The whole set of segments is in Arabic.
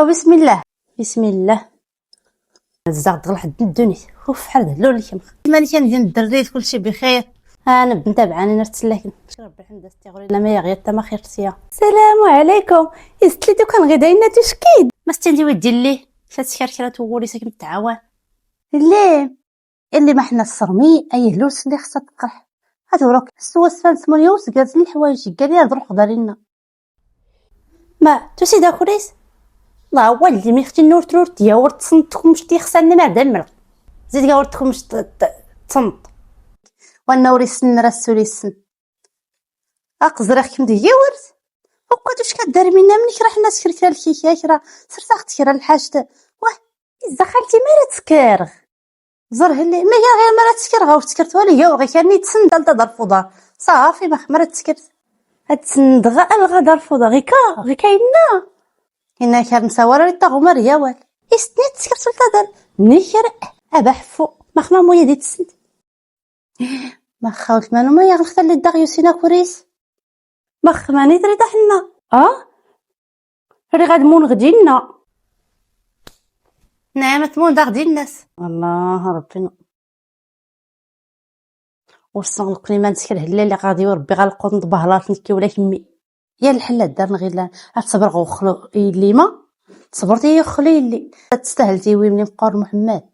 بسم الله بسم الله. الزغط غلحد الدنيا اوف بحال هلو اللي مالي كندير الدريت كلشي بخير. انا متابعه انا نرتسل ربي الحمد استغفر الله ما يغير حتى ما خير تيا. السلام عليكم يستليتو كان غدا لنا تشكيد ما ستندي ودي ليه فاتكركره تولي ساكن التعاون ليه اللي ما حنا الصرمي اي هلوس اللي خصها تقرح هادو راك السواسفان سمونيوس قالت لي الحوايج قال لي نروح دارينا ما توسي داكوريس الله هو اللي مي اختي النور ترور ديا ورد تصنتكم مش تيخسرني ما دمر زيد كاع ورتكم مش تصنت والنور يسن راسو السن اقزرخ كم ديا ورد وقعد واش كدير منا منك راه حنا سكرت الكيكه راه صرت اختي راه الحاجه واه اذا خالتي ما تسكر زره اللي ما هي غير مرات تسكر غاو تسكرت ولا هي غير كاني تسند دار الفضاء صافي ما مرات تسكرت هاد تسند غا الغدار الفضاء غير كاينه هنا كان مساوره ريتا غمر يا وال استنيت تسكرت الفضل نيكر ابحفو ما خما مويا دي تسند ما خاوت مانو ما يغلق اللي داغيو سينا كوريس ما خماني تريتا حنا ري غادمون غدينا نعم تمون دا غدي الناس الله ربي وصنغلق لي ما نسكر هلا اللي غادي وربي غالقوط نطبهلاط نكي ولا كمي يا الحلات دارنا غير لا تصبر غوخلو اللي ما صبرتي يا خلي اللي تستاهلتي وي من قار محمد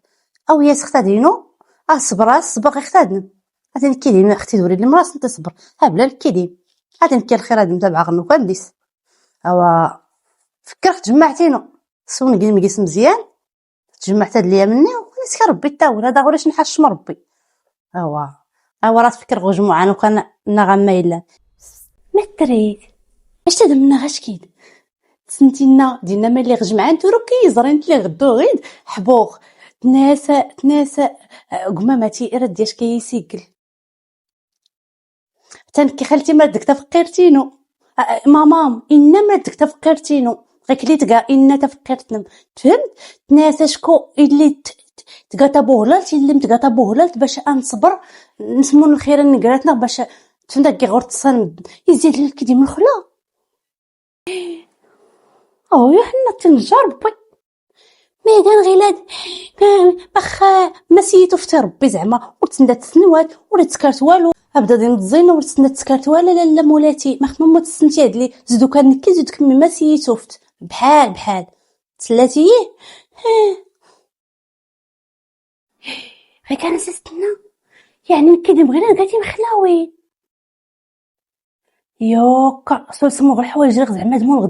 او يا سختادينو صبر اختادنا غادي نكيدين اختي دوري لي مراس انت صبر بلا الكيدين غادي نكي الخير غادي نتابع غنو كنديس فكرت جمعتينو سون مقيس مزيان تجمعت هاد ليا مني ونسك ربي تاول هذا غير نحش مربي راه تفكر غو جمعان وكان نغمه الا ما تريد اش تدمنا غاش كيد سنتينا دينا ملي غجمعان تروكي زرين لي غدو غيد حبوخ تناسا قمامتي رد دياش كيسيقل تنكي خالتي ما دك تفقرتينو مامام انما دك تفقرتينو غيكلي تقا ان تفقرتنم فهمت تناسا شكو اللي تقاتا بوهلالت اللي متقاتا بوهلالت باش انصبر نسمون الخير نقراتنا باش تفندك غور تصن يزيد لك كدي من الخلا يا حنا تنجربي ميدان غيلاد بخ مسيتو في ربي زعما وتسندات سنوات ولا تسكرت والو ابدا دي مزينه ولا تسندات تسكرت ولا لا مولاتي ما خمم تسنتي هاد لي زيدو كان نكي زيد كمي ما سيتوفت بحال تسلاتي غير كان نستنى يعني كيدي بغينا نقاتي مخلاوي يوكا سول سمو غير الحوايج زعما دمون